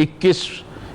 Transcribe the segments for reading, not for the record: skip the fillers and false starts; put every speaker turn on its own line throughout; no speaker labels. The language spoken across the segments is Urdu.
21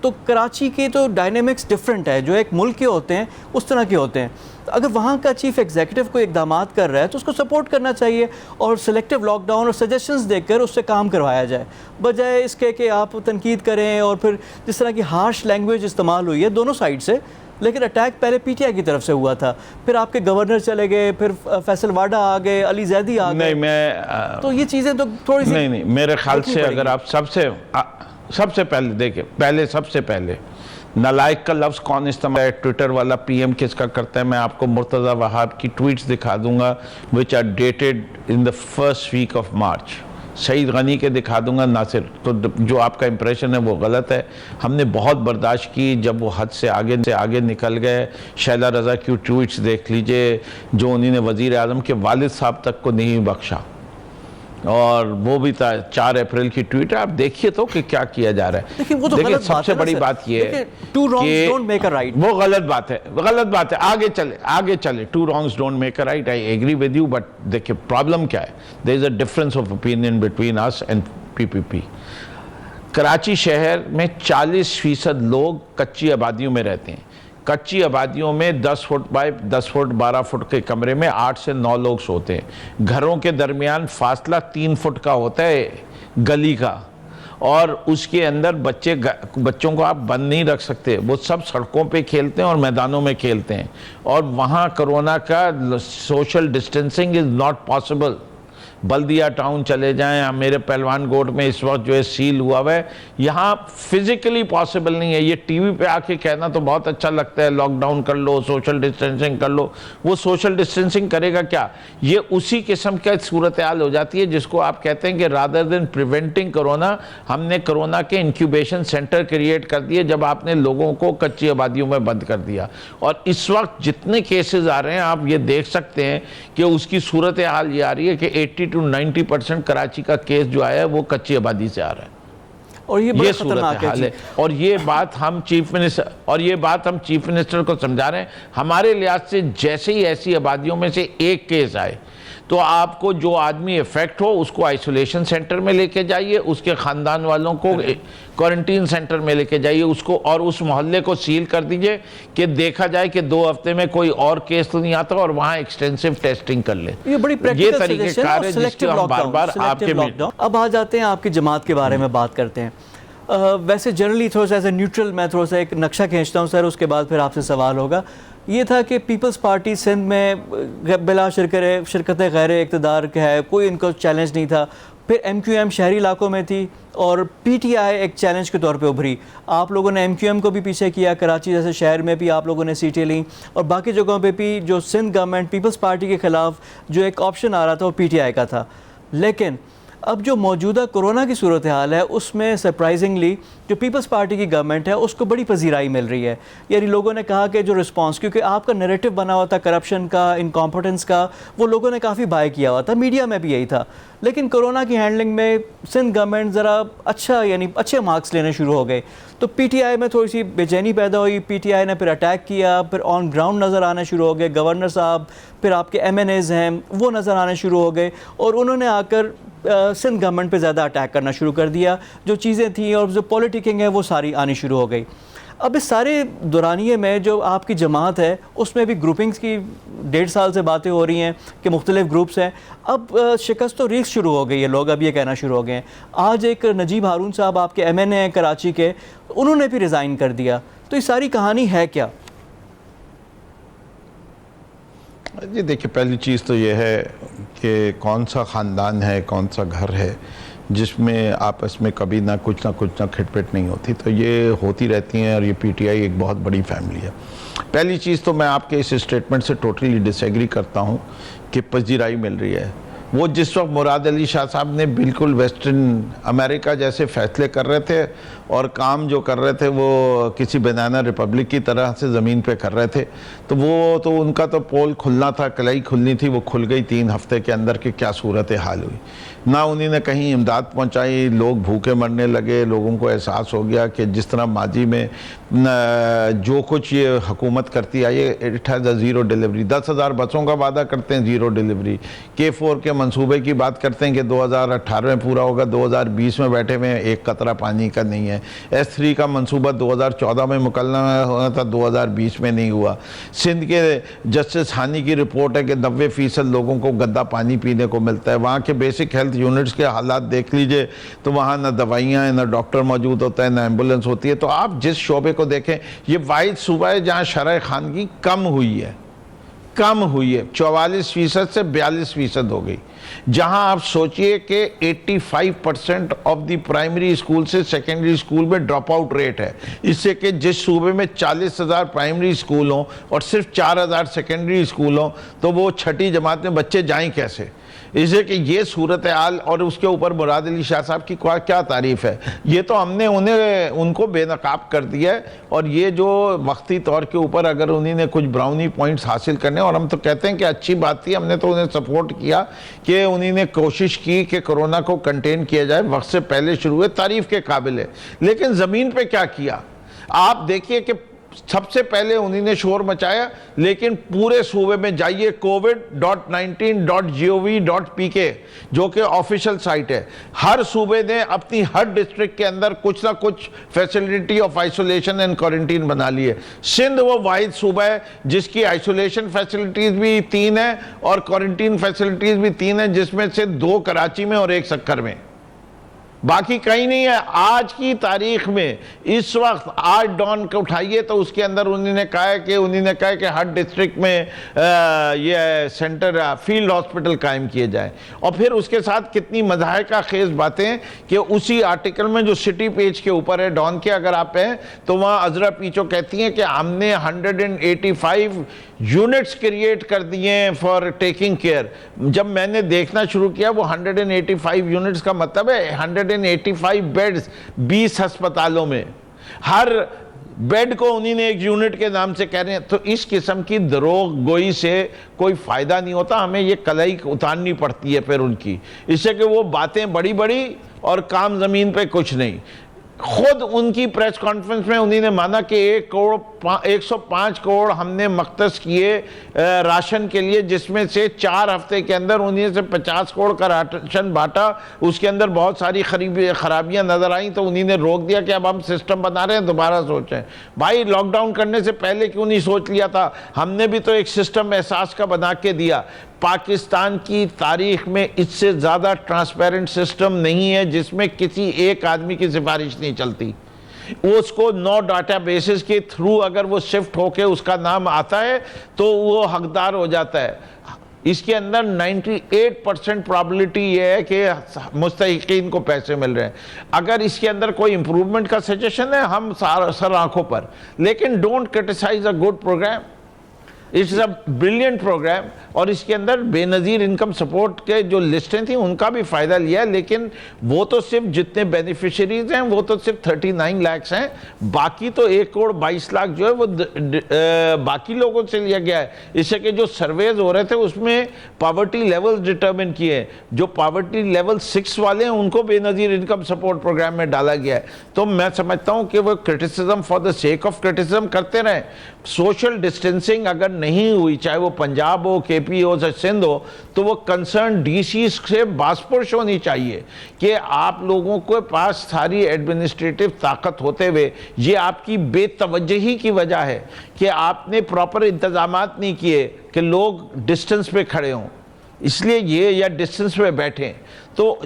تو کراچی کے تو ڈائنامکس ڈفرینٹ ہے, جو ایک ملک کے ہوتے ہیں اس طرح کے ہوتے ہیں. اگر وہاں کا چیف ایگزیکٹو کوئی اقدامات کر رہا ہے تو اس کو سپورٹ کرنا چاہیے, اور سلیکٹیو لاک ڈاؤن اور سجیشنز دے کر اس سے کام کروایا جائے, بجائے اس کے کہ آپ تنقید کریں. اور پھر جس طرح کی ہارش لینگویج استعمال ہوئی ہے دونوں سائڈ سے, لیکن اٹیک پہلے پی ٹی آئی کی طرف سے ہوا تھا, پھر آپ کے گورنر چلے گئے, پھر فیصل واڈا آ گئے, علی زیدی آ گئے.
نہیں
تو یہ چیزیں تو تھوڑی سی
نہیں میرے خیال سے اگر آپ سب سے پہلے دیکھیں, سب سے پہلے نالائق کا لفظ کون استعمال ہے, ٹویٹر والا پی ایم کس کا کرتا ہے. میں آپ کو مرتضی وہاب کی ٹویٹس دکھا دوں گا which are dated in the first week of March. Saeed Ghani کے دکھا دوں گا, ناصر. تو جو آپ کا امپریشن ہے وہ غلط ہے. ہم نے بہت برداشت کی جب وہ حد سے آگے نکل گئے. شیلا رضا کی ٹویٹس دیکھ لیجئے, جو انہوں نے وزیر اعظم کے والد صاحب تک کو نہیں بخشا, اور وہ بھی تھا 4 اپریل کی ٹویٹ. آپ دیکھیے تو کہ کیا کیا جا رہا ہے.
دیکھیں
سب سے بڑی بات یہ ہے
کہ
وہ غلط بات ہے, آگے چلے. 2 wrongs don't make a right. I agree with you, but دیکھیں پرابلم کیا ہے. there is a difference of opinion between us and PPP. Karachi شہر میں 40% لوگ کچی آبادیوں میں رہتے ہیں. کچی آبادیوں میں 10 فٹ بائی 10 فٹ 12 فٹ کے کمرے میں 8 سے 9 لوگ سوتے ہیں. گھروں کے درمیان فاصلہ 3 فٹ کا ہوتا ہے گلی کا, اور اس کے اندر بچوں کو آپ بند نہیں رکھ سکتے. وہ سب سڑکوں پہ کھیلتے ہیں اور میدانوں میں کھیلتے ہیں, اور وہاں کرونا کا social distancing is not possible. بلدیہ ٹاؤن چلے جائیں, میرے پہلوان گوٹ میں اس وقت جو ہے سیل ہوا ہے, یہاں فزیکلی پاسبل نہیں ہے. یہ ٹی وی پہ آ کے کہنا تو بہت اچھا لگتا ہے, لاک ڈاؤن کر لو, سوشل ڈسٹینسنگ کر لو. وہ سوشل ڈسٹینسنگ کرے گا کیا؟ یہ اسی قسم کا صورتحال ہو جاتی ہے جس کو آپ کہتے ہیں کہ رادر دین پریونٹنگ کرونا, ہم نے کرونا کے انکیوبیشن سینٹر کریٹ کر دیے جب آپ نے لوگوں کو کچی آبادیوں میں بند کر دیا. اور اس وقت جتنے کیسز آ رہے ہیں آپ یہ دیکھ سکتے ہیں کہ اس کی صورتحال یہ آ رہی ہے کہ 80 to 90% کراچی کا کیس جو آیا ہے وہ کچی آبادی سے آ رہا ہے.
اور یہ
صورتحال ہے. اور یہ بات ہم چیف منسٹر کو سمجھا رہے ہیں. ہمارے لحاظ سے جیسے ہی ایسی آبادیوں میں سے ایک کیس آئے تو آپ کو جو آدمی افیکٹ ہو اس کو آئسولیشن سینٹر میں لے کے جائیے, اس کے خاندان والوں کو کوارنٹین سینٹر میں لے کے جائیے اس کو, اور اس محلے کو سیل کر دیجئے کہ دیکھا جائے کہ 2 ہفتے میں کوئی اور کیس تو نہیں آتا, اور وہاں ایکسٹینسو ٹیسٹنگ کر لیں. یہ طریقہ کار ہے جس کو ہم بار بار آپ کے میں.
اب آ جاتے ہیں آپ کی جماعت کے بارے میں بات کرتے ہیں. ویسے جنرلی تھوڑا سا ایز اے نیوٹرل میں تھوڑا سا ایک نقشہ کھینچتا ہوں سر, اس کے بعد پھر آپ سے سوال ہوگا. یہ تھا کہ پیپلز پارٹی سندھ میں بلا شرکت غیر اقتدار کا ہے, کوئی ان کو چیلنج نہیں تھا. پھر ایم کیو ایم شہری علاقوں میں تھی, اور پی ٹی آئی ایک چیلنج کے طور پہ ابھری. آپ لوگوں نے ایم کیو ایم کو بھی پیچھے کیا, کراچی جیسے شہر میں بھی آپ لوگوں نے سیٹیں لیں, اور باقی جگہوں پہ بھی جو سندھ گورنمنٹ پیپلز پارٹی کے خلاف جو ایک آپشن آ رہا تھا وہ پی ٹی آئی کا تھا. لیکن اب جو موجودہ کرونا کی صورتحال ہے اس میں سرپرائزنگلی جو پیپلز پارٹی کی گورنمنٹ ہے اس کو بڑی پذیرائی مل رہی ہے. یعنی لوگوں نے کہا کہ جو رسپانس, کیونکہ آپ کا نیریٹو بنا ہوا تھا کرپشن کا, انکمپٹنس کا, وہ لوگوں نے کافی بائی کیا ہوا تھا, میڈیا میں بھی یہی تھا. لیکن کرونا کی ہینڈلنگ میں سندھ گورنمنٹ ذرا اچھے مارکس لینے شروع ہو گئے. تو پی ٹی آئی میں تھوڑی سی بے چینی پیدا ہوئی. پی ٹی آئی نے پھر اٹیک کیا, پھر آن گراؤنڈ نظر آنے شروع ہو گئے. گورنر صاحب, پھر آپ کے ایم این ایز ہیں وہ نظر آنے شروع ہو گئے, اور انہوں نے آ کر سندھ گورنمنٹ پہ زیادہ اٹیک کرنا شروع کر دیا. جو چیزیں تھیں اور جو پولیٹیکنگ ہے وہ ساری آنی شروع ہو گئی. اب اس سارے دورانیے میں جو آپ کی جماعت ہے اس میں بھی گروپنگز کی 1.5 سال سے باتیں ہو رہی ہیں کہ مختلف گروپس ہیں. اب شکست و ریخت شروع ہو گئی ہے, لوگ اب یہ کہنا شروع ہو گئے ہیں. آج ایک نجیب ہارون صاحب آپ کے ایم این اے ہیں کراچی کے, انہوں نے بھی ریزائن کر دیا. تو یہ ساری کہانی ہے کیا؟
جی دیکھیں, پہلی چیز تو یہ ہے کہ کون سا خاندان ہے, کون سا گھر ہے جس میں آپس میں کبھی نہ کچھ کھٹ پٹ نہیں ہوتی. تو یہ ہوتی رہتی ہیں, اور یہ پی ٹی آئی ایک بہت بڑی فیملی ہے. پہلی چیز تو میں آپ کے اس اسٹیٹمنٹ سے ٹوٹلی ڈس ایگری کرتا ہوں کہ پذیرائی مل رہی ہے. وہ جس وقت مراد علی شاہ صاحب نے بالکل ویسٹرن امریکہ جیسے فیصلے کر رہے تھے اور کام جو کر رہے تھے وہ کسی بنانا ریپبلک کی طرح سے زمین پہ کر رہے تھے, تو وہ تو ان کا تو پول کھلنا تھا, کلائی کھلنی تھی, وہ کھل گئی 3 ہفتے کے اندر کہ کیا صورتحال ہوئی. نہ انہوں نے کہیں امداد پہنچائی, لوگ بھوکے مرنے لگے. لوگوں کو احساس ہو گیا کہ جس طرح ماضی میں جو کچھ یہ حکومت کرتی آئی ہے, it has a zero delivery. 10,000 بسوں کا وعدہ کرتے ہیں, زیرو ڈیلیوری. K4 کے منصوبے کی بات کرتے ہیں کہ 2018 میں پورا ہوگا, 2020 میں بیٹھے ہوئے ہیں, ایک قطرہ پانی کا نہیں ہے. ہیں. S3 کا منصوبہ 2014 میں مکمل ہونا تھا, 2020 میں نہیں ہوا. سندھ کے جسٹس ہانی کی رپورٹ ہے کہ 90% لوگوں کو گندا پانی پینے کو ملتا ہے. وہاں کے بیسک ہیلتھ یونٹس کے حالات دیکھ لیجئے تو وہاں نہ دوائیاں ہیں, نہ ڈاکٹر موجود ہوتا ہے, نہ ایمبولنس ہوتی ہے. تو آپ جس شعبے کو دیکھیں, یہ واحد صوبہ ہے جہاں شرح خواندگی کم ہوئی ہے, 44% سے 42% ہو گئی. جہاں آپ سوچئے کہ 85% آف دی پرائمری اسکول سے سیکنڈری اسکول میں ڈراپ آؤٹ ریٹ ہے. اس سے کہ جس صوبے میں 40,000 پرائمری اسکول ہوں اور صرف 4,000 سیکنڈری اسکول ہوں, تو وہ چھٹی جماعت میں بچے جائیں کیسے؟ اس سے کہ یہ صورتحال, اور اس کے اوپر مراد علی شاہ صاحب کی کیا تعریف ہے. یہ تو ہم نے ان کو بے نقاب کر دیا ہے. اور یہ جو وقتی طور کے اوپر اگر انہیں نے کچھ براؤنی پوائنٹس حاصل کرنے, اور ہم تو کہتے ہیں کہ اچھی بات تھی, ہم نے تو انہیں سپورٹ کیا کہ انہیں نے کوشش کی کہ کرونا کو کنٹین کیا جائے, وقت سے پہلے شروع ہوئے, تعریف کے قابل ہے. لیکن زمین پہ کیا کیا آپ دیکھیے کہ سب سے پہلے انہی نے شور مچایا, لیکن پورے صوبے میں جائیے covid.19.gov.pk جو کہ آفیشل سائٹ ہے, ہر صوبے نے اپنی ہر ڈسٹرکٹ کے اندر کچھ نہ کچھ facility of isolation and quarantine بنا لی ہے. سندھ وہ واحد صوبہ ہے جس کی آئسولیشن فیسلٹیز بھی 3 ہیں اور کوارنٹین فیسلٹیز بھی 3 ہیں, جس میں سے 2 کراچی میں اور 1 سکر میں, باقی کہیں نہیں ہے. آج کی تاریخ میں اس وقت آج ڈان کو اٹھائیے تو اس کے اندر انہوں نے کہا ہے کہ ہر ڈسٹرکٹ میں یہ سینٹر فیلڈ ہاسپٹل قائم کیے جائیں. اور پھر اس کے ساتھ کتنی مضحکہ خیز باتیں کہ اسی آرٹیکل میں جو سٹی پیج کے اوپر ہے ڈان کے, اگر آپ ہیں تو وہاں عذرا پیچو کہتی ہیں کہ ہم نے 185 یونٹس کریٹ کر دیے ہیں فار ٹیکنگ کیئر. جب میں نے دیکھنا شروع کیا وہ 185 یونٹس کا مطلب ہے 185 بیڈز 20 ہسپتالوں میں, ہر بیڈ کو انہی نے ایک یونٹ کے نام سے کہہ رہے ہیں. تو اس قسم کی دروغ گوئی سے کوئی فائدہ نہیں ہوتا, ہمیں یہ کلائی اتارنی پڑتی ہے پھر ان کی, اس سے کہ وہ باتیں بڑی بڑی اور کام زمین پہ کچھ نہیں. خود ان کی پریس کانفرنس میں انہی نے مانا کہ 105 کروڑ ہم نے مختص کیے راشن کے لیے, جس میں سے 4 ہفتے کے اندر انہیں سے 50 کروڑ کا راشن بانٹا. اس کے اندر بہت ساری خرابیاں نظر آئیں تو انہی نے روک دیا کہ اب ہم سسٹم بنا رہے ہیں, دوبارہ سوچیں. بھائی لاک ڈاؤن کرنے سے پہلے کیوں نہیں سوچ لیا تھا؟ ہم نے بھی تو ایک سسٹم احساس کا بنا کے دیا. پاکستان کی تاریخ میں اس سے زیادہ ٹرانسپیرنٹ سسٹم نہیں ہے جس میں کسی ایک آدمی کی سفارش نہیں چلتی. اس کو 9 ڈاٹا بیسز کے تھرو اگر وہ شفٹ ہو کے اس کا نام آتا ہے تو وہ حقدار ہو جاتا ہے. اس کے اندر 98% پرابلٹی یہ ہے کہ مستحقین کو پیسے مل رہے ہیں. اگر اس کے اندر کوئی امپروومنٹ کا سجیشن ہے ہم سر آنکھوں پر, لیکن don't criticise a good programme. It's a brilliant programme, اور اس کے اندر بے نظیر انکم سپورٹ کے جو لسٹیں تھیں ان کا بھی فائدہ لیا ہے, لیکن وہ تو صرف جتنے بینیفیشریز ہیں وہ تو صرف 39 لاکھ ہیں, باقی تو 1 کروڑ 22 لاکھ جو ہے وہ باقی لوگوں سے لیا گیا ہے. اس سے کہ جو سرویز ہو رہے تھے اس میں پاورٹی لیول ڈیٹرمن کیے, جو پاورٹی لیول 6 والے ہیں ان کو بے نظیر انکم سپورٹ پروگرام میں ڈالا گیا ہے. تو میں سمجھتا ہوں کہ وہ criticism for the sake of criticism کرتے رہیں. سوشل ڈسٹینسنگ اگر نہیں ہوئی, چاہے وہ پنجاب ہو, کے پی ہو, سندھ ہو, تو وہ کنسرن ڈی سی سے بازپرس ہونی چاہیے کہ آپ لوگوں کے پاس ساری ایڈمنسٹریٹو طاقت ہوتے ہوئے یہ آپ کی بے توجہی کی وجہ ہے کہ آپ نے پراپر انتظامات نہیں کیے کہ لوگ ڈسٹنس پہ کھڑے ہوں, اس لیے یہ یا ڈسٹنس پہ بیٹھیں. تو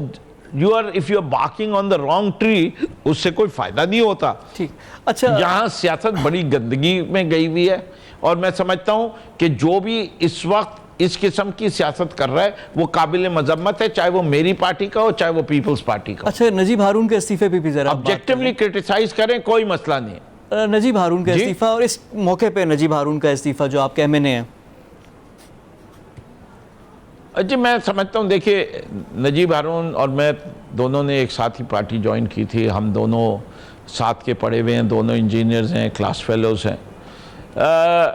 if you are barking on the wrong tree, اس سے کوئی فائدہ نہیں ہوتا.
اچھا,
یہاں سیاست بڑی گندگی میں گئی ہوئی ہے, اور میں سمجھتا ہوں کہ جو بھی اس وقت اس قسم کی سیاست کر رہا ہے وہ قابل مذمت ہے, چاہے وہ میری پارٹی کا ہو چاہے وہ پیپلز پارٹی کا ہو.
اچھا, نجیب ہارون کے استعفے پہ بھی ذرا
آبجیکٹیولی کرٹیسائز کریں, کوئی مسئلہ نہیں ہے.
نجیب ہارون کا استعفیٰ, اور اس موقع پہ نجیب ہارون کا استعفیٰ جو آپ کے ایم این اے ہیں.
جی میں سمجھتا ہوں, دیکھیے نجیب ہارون اور میں دونوں نے ایک ساتھ ہی پارٹی جوائن کی تھی, ہم دونوں ساتھ کے پڑھے ہوئے ہیں, دونوں انجینئرز ہیں, کلاس فیلوز ہیں.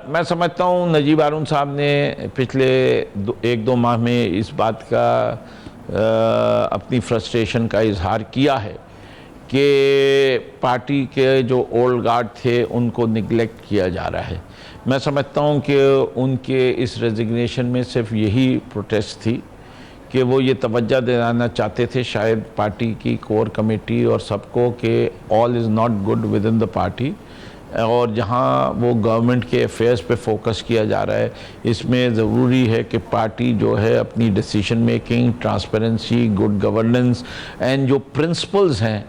میں سمجھتا ہوں نجیب ہارون صاحب نے پچھلے 1-2 ماہ میں اس بات کا اپنی فرسٹریشن کا اظہار کیا ہے کہ پارٹی کے جو اولڈ گارڈ تھے ان کو نگلیکٹ کیا جا رہا ہے. میں سمجھتا ہوں کہ ان کے اس ریزگنیشن میں صرف یہی پروٹیسٹ تھی کہ وہ یہ توجہ دلانا چاہتے تھے شاید پارٹی کی کور کمیٹی اور سب کو کہ all is not good within the party، اور جہاں وہ گورنمنٹ کے افیئرز پہ فوکس کیا جا رہا ہے، اس میں ضروری ہے کہ پارٹی جو ہے اپنی decision making, transparency, good governance and جو پرنسپلز ہیں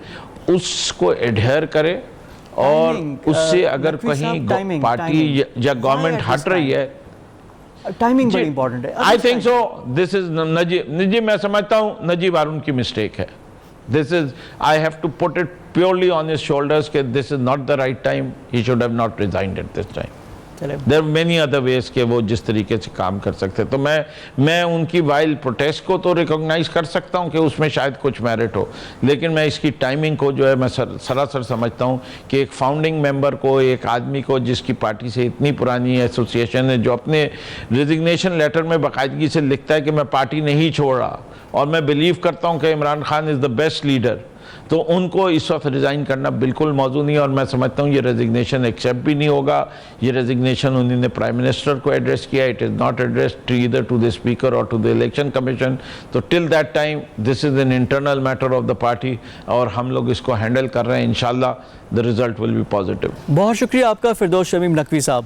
اس کو ایڈہر کرے، اور اس سے اگر کہیں پارٹی یا گورنمنٹ ہٹ رہی ہے،
ٹائمنگ بڑی امپورٹنٹ ہے.
I think so. This is نجیب، میں سمجھتا ہوں نجیب ہارون کی مسٹیک ہے. This is, I have to put it purely on his shoulders کہ this is not the right time. He should have not resigned at this time. There are many other ways کہ وہ جس طریقے سے کام کر سکتے. تو میں ان کی وائل پروٹیسٹ کو تو ریکوگنائز کر سکتا ہوں کہ اس میں شاید کچھ میرٹ ہو، لیکن میں اس کی ٹائمنگ کو جو ہے میں سراسر سمجھتا ہوں کہ ایک فاؤنڈنگ ممبر کو، ایک آدمی کو جس کی پارٹی سے اتنی پرانی ایسوسیشن ہے، جو اپنے ریزگنیشن لیٹر میں باقاعدگی سے لکھتا ہے کہ میں پارٹی نہیں چھوڑ رہا، اور میں بلیو کرتا ہوں کہ عمران خان از دا بیسٹ لیڈر، تو ان کو اس وقت ریزائن کرنا بالکل موزوں نہیں ہے. اور میں سمجھتا ہوں یہ ریزگنیشن ایکسیپٹ بھی نہیں ہوگا. یہ ریزگنیشن انہوں نے پرائم منسٹر کو ایڈریس کیا، it is not addressed either to the speaker اور ٹو دی الیکشن کمیشن. تو till that time this is an internal matter of the party, اور ہم لوگ اس کو ہینڈل کر رہے ہیں. انشاءاللہ the result will be positive.
بہت شکریہ آپ کا فردوس شمیم نقوی صاحب.